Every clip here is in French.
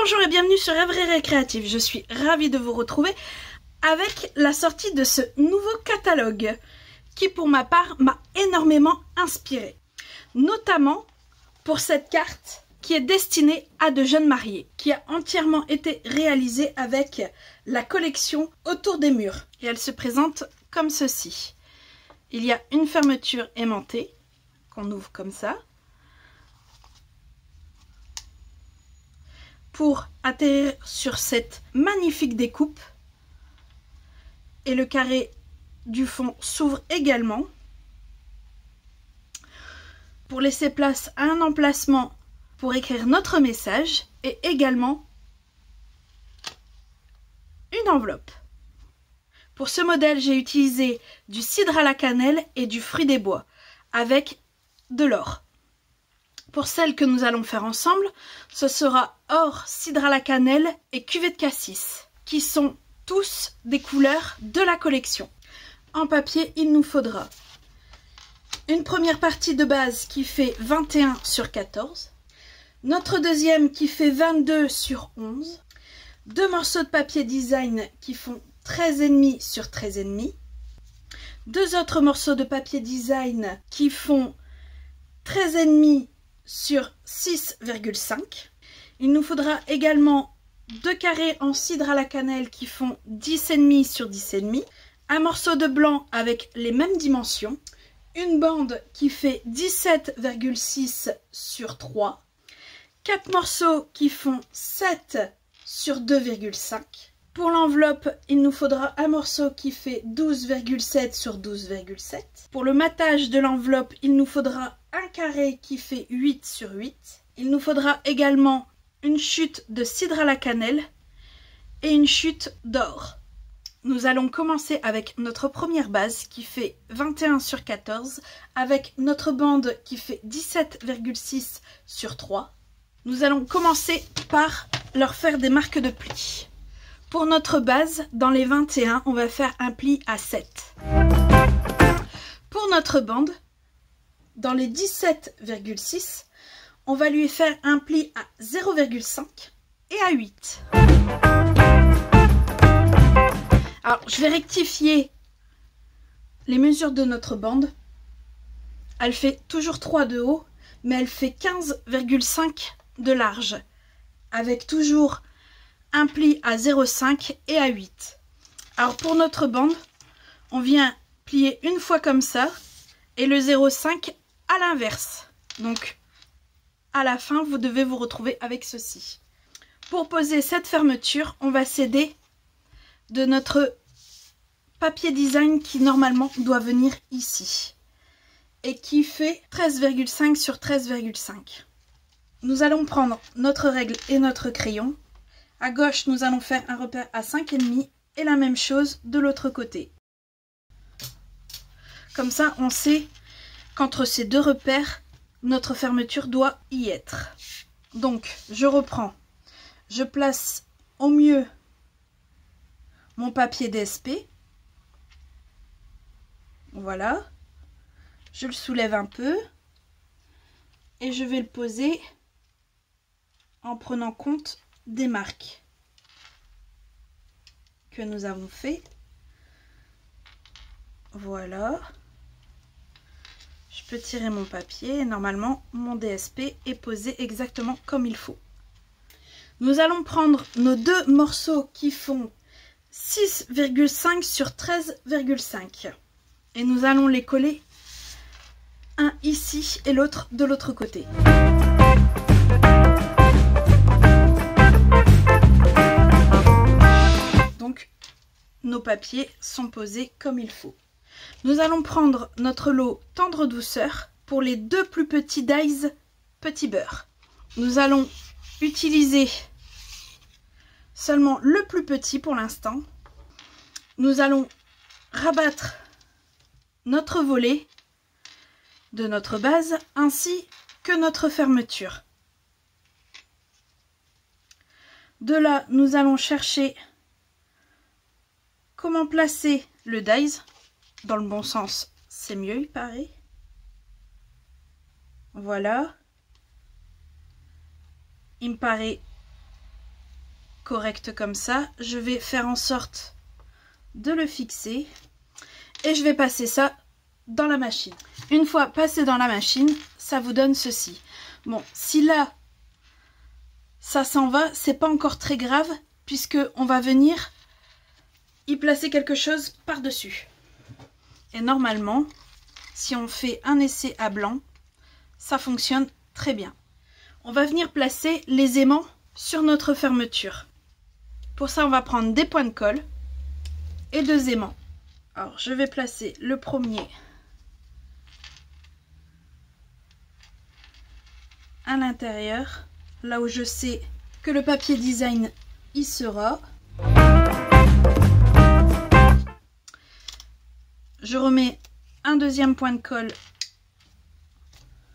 Bonjour et bienvenue sur Rêverie Récréative. Je suis ravie de vous retrouver avec la sortie de ce nouveau catalogue qui pour ma part m'a énormément inspirée. Notamment pour cette carte qui est destinée à de jeunes mariés, qui a entièrement été réalisée avec la collection Autour des murs. Et elle se présente comme ceci. Il y a une fermeture aimantée qu'on ouvre comme ça. Pour atterrir sur cette magnifique découpe. Et le carré du fond s'ouvre également. Pour laisser place à un emplacement pour écrire notre message. Et également une enveloppe. Pour ce modèle, j'ai utilisé du cidre à la cannelle et du fruit des bois avec de l'or. Pour celle que nous allons faire ensemble, ce sera or, cidre à la cannelle et cuvée de cassis, qui sont tous des couleurs de la collection. En papier, il nous faudra une première partie de base qui fait 21 sur 14, notre deuxième qui fait 22 sur 11, deux morceaux de papier design qui font 13,5 sur 13,5, deux autres morceaux de papier design qui font 13,5 sur 6,5. Il nous faudra également deux carrés en cidre à la cannelle qui font 10,5 sur 10,5, un morceau de blanc avec les mêmes dimensions, une bande qui fait 17,6 sur 3, quatre morceaux qui font 7 sur 2,5. Pour l'enveloppe, il nous faudra un morceau qui fait 12,7 sur 12,7. Pour le matage de l'enveloppe, il nous faudra un carré qui fait 8 sur 8. Il nous faudra également une chute de cidre à la cannelle et une chute d'or. Nous allons commencer avec notre première base qui fait 21 sur 14 avec notre bande qui fait 17,6 sur 3. Nous allons commencer par leur faire des marques de pli. Pour notre base, dans les 21, on va faire un pli à 7. Pour notre bande, dans les 17,6, on va lui faire un pli à 0,5 et à 8. Alors, je vais rectifier les mesures de notre bande. Elle fait toujours 3 de haut, mais elle fait 15,5 de large, avec toujours un pli à 0,5 et à 8. Alors pour notre bande, on vient plier une fois comme ça et le 0,5 à l'inverse. Donc à la fin, vous devez vous retrouver avec ceci. Pour poser cette fermeture, on va s'aider de notre papier design qui normalement doit venir ici et qui fait 13,5 sur 13,5. Nous allons prendre notre règle et notre crayon. À gauche, nous allons faire un repère à 5,5 et la même chose de l'autre côté. Comme ça, on sait qu'entre ces deux repères, notre fermeture doit y être. Donc, je reprends. Je place au mieux mon papier DSP. Voilà. Je le soulève un peu. Et je vais le poser en prenant compte des marques que nous avons fait. Voilà. Je peux tirer mon papier et normalement mon DSP est posé exactement comme il faut. Nous allons prendre nos deux morceaux qui font 6,5 sur 13,5 et nous allons les coller un ici et l'autre de l'autre côté. Donc, nos papiers sont posés comme il faut. Nous allons prendre notre lot Tendre Douceur pour les deux plus petits dies Petit Beurre. Nous allons utiliser seulement le plus petit pour l'instant. Nous allons rabattre notre volet de notre base ainsi que notre fermeture. De là, nous allons chercher comment placer le dies. Dans le bon sens, c'est mieux, il paraît. Voilà. Il me paraît correct comme ça. Je vais faire en sorte de le fixer et je vais passer ça dans la machine. Une fois passé dans la machine, ça vous donne ceci. Bon, si là ça s'en va, c'est pas encore très grave puisque on va venir y placer quelque chose par-dessus. Et normalement, si on fait un essai à blanc, ça fonctionne très bien. On va venir placer les aimants sur notre fermeture. Pour ça, on va prendre des points de colle et 2 aimants. Alors, je vais placer le premier à l'intérieur, là où je sais que le papier design y sera. Je remets un deuxième point de colle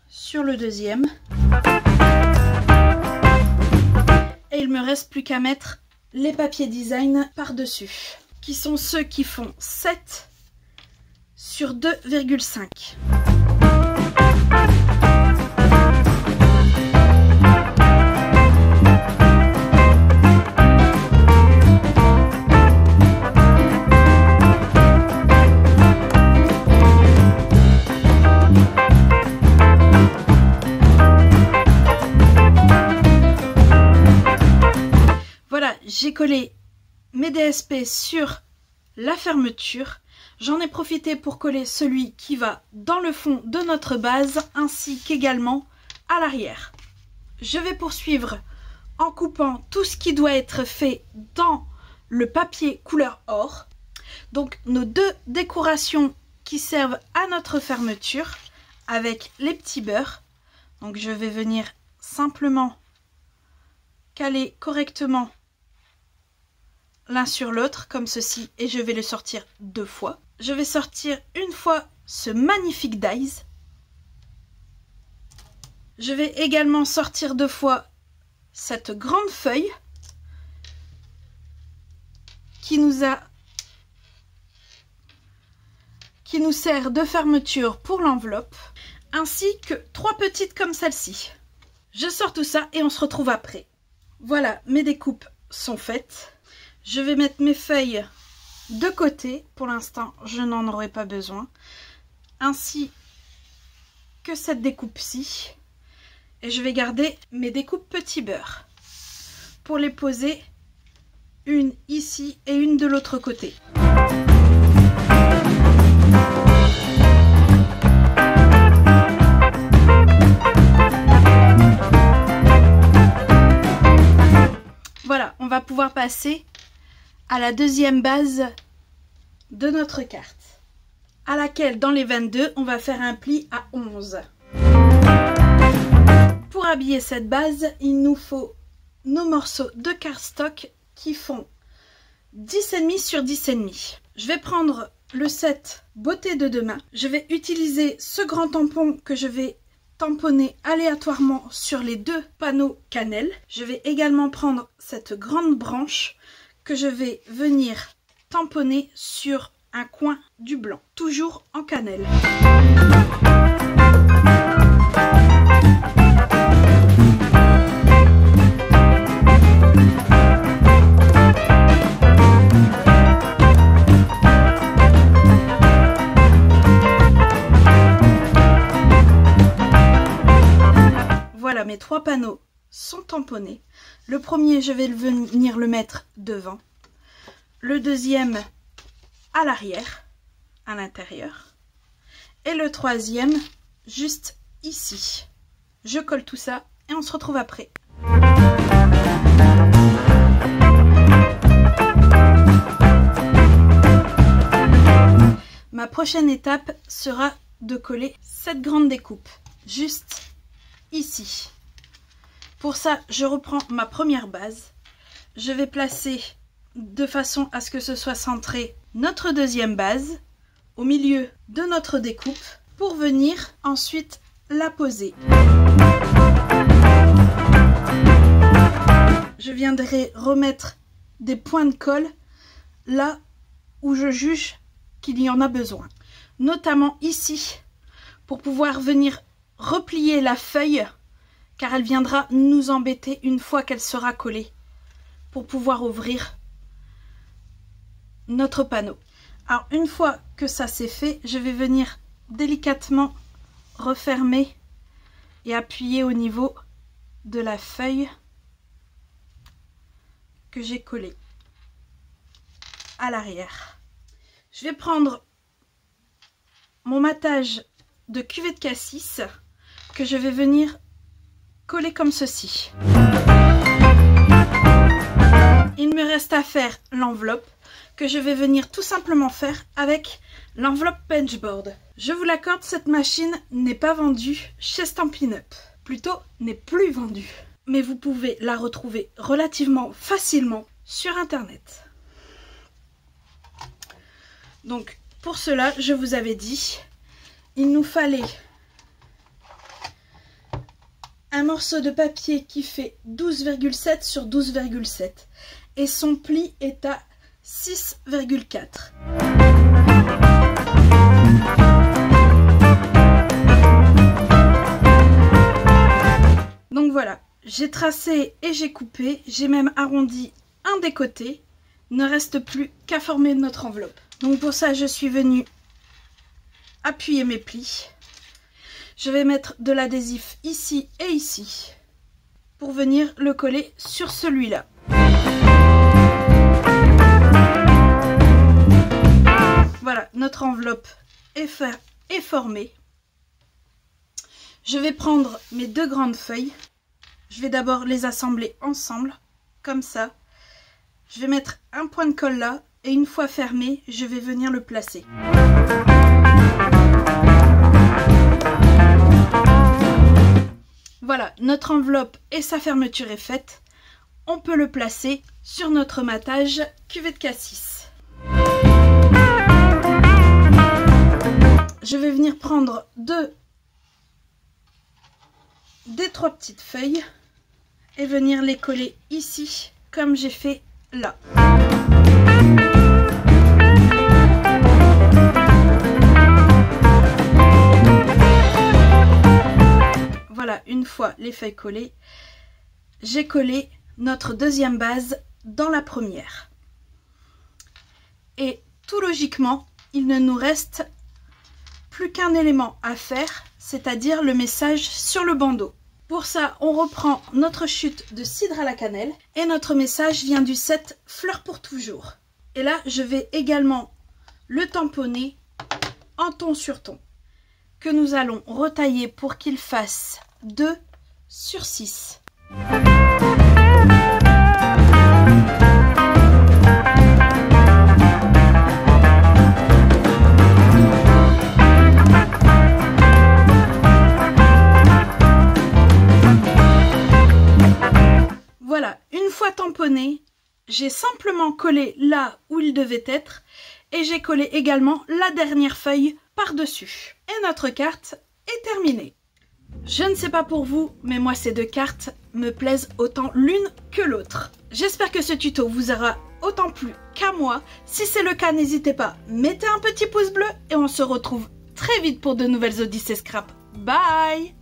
sur le deuxième. Et il me reste plus qu'à mettre les papiers design par-dessus, qui sont ceux qui font 7 sur 2,5. J'ai collé mes DSP sur la fermeture. J'en ai profité pour coller celui qui va dans le fond de notre base ainsi qu'également à l'arrière. Je vais poursuivre en coupant tout ce qui doit être fait dans le papier couleur or. Donc nos 2 décorations qui servent à notre fermeture avec les petits beurres. Donc je vais venir simplement caler correctement l'un sur l'autre comme ceci et je vais le sortir 2 fois. Je vais sortir une fois ce magnifique dies. Je vais également sortir 2 fois cette grande feuille qui nous sert de fermeture pour l'enveloppe, ainsi que 3 petites comme celle-ci. Je sors tout ça et on se retrouve après. Voilà, mes découpes sont faites. Je vais mettre mes feuilles de côté. Pour l'instant, je n'en aurai pas besoin. Ainsi que cette découpe-ci. Et je vais garder mes découpes petits beurre pour les poser une ici et une de l'autre côté. Voilà, on va pouvoir passer à la deuxième base de notre carte, à laquelle dans les 22, on va faire un pli à 11. Pour habiller cette base, il nous faut nos morceaux de cardstock qui font 10,5 sur 10,5. Je vais prendre le set beauté de demain. Je vais utiliser ce grand tampon que je vais tamponner aléatoirement sur les 2 panneaux cannelle. Je vais également prendre cette grande branche que je vais venir tamponner sur un coin du blanc, toujours en cannelle. Voilà, mes 3 panneaux sont tamponnés. Le premier, je vais venir le mettre devant. Le deuxième à l'arrière, à l'intérieur. Et le troisième, juste ici. Je colle tout ça et on se retrouve après. Ma prochaine étape sera de coller cette grande découpe, juste ici. Pour ça, je reprends ma première base. Je vais placer de façon à ce que ce soit centré notre deuxième base au milieu de notre découpe pour venir ensuite la poser. Je viendrai remettre des points de colle là où je juge qu'il y en a besoin, notamment ici pour pouvoir venir replier la feuille car elle viendra nous embêter une fois qu'elle sera collée, pour pouvoir ouvrir notre panneau. Alors une fois que ça c'est fait, je vais venir délicatement refermer et appuyer au niveau de la feuille que j'ai collée à l'arrière. Je vais prendre mon matage de cuvée de cassis que je vais venir coller comme ceci. Il me reste à faire l'enveloppe que je vais venir tout simplement faire avec l'enveloppe Paintboard. Je vous l'accorde, cette machine n'est pas vendue chez Stampin' Up. Plutôt, n'est plus vendue. Mais vous pouvez la retrouver relativement facilement sur internet. Donc, pour cela, je vous avais dit, il nous fallait un morceau de papier qui fait 12,7 sur 12,7 et son pli est à 6,4. Donc voilà, j'ai tracé et j'ai coupé, j'ai même arrondi un des côtés. Il ne reste plus qu'à former notre enveloppe. Donc pour ça, je suis venue appuyer mes plis. Je vais mettre de l'adhésif ici et ici pour venir le coller sur celui-là. Voilà, notre enveloppe est formée. Je vais prendre mes deux grandes feuilles. Je vais d'abord les assembler ensemble, comme ça. Je vais mettre un point de colle là, et une fois fermé, je vais venir le placer. Voilà, notre enveloppe et sa fermeture est faite. On peut le placer sur notre matage cuvée de cassis. Je vais venir prendre des trois petites feuilles et venir les coller ici comme j'ai fait là. Voilà, une fois les feuilles collées, j'ai collé notre deuxième base dans la première. Et tout logiquement, il ne nous reste plus qu'un élément à faire, c'est-à-dire le message sur le bandeau. Pour ça, on reprend notre chute de cidre à la cannelle et notre message vient du set Fleurs pour toujours. Et là, je vais également le tamponner en ton sur ton, que nous allons retailler pour qu'il fasse 2 sur 6. Voilà, une fois tamponné, j'ai simplement collé là où il devait être et j'ai collé également la dernière feuille par-dessus. Et notre carte est terminée. Je ne sais pas pour vous, mais moi ces deux cartes me plaisent autant l'une que l'autre. J'espère que ce tuto vous aura autant plu qu'à moi. Si c'est le cas, n'hésitez pas, mettez un petit pouce bleu et on se retrouve très vite pour de nouvelles Odyssées Scrap. Bye!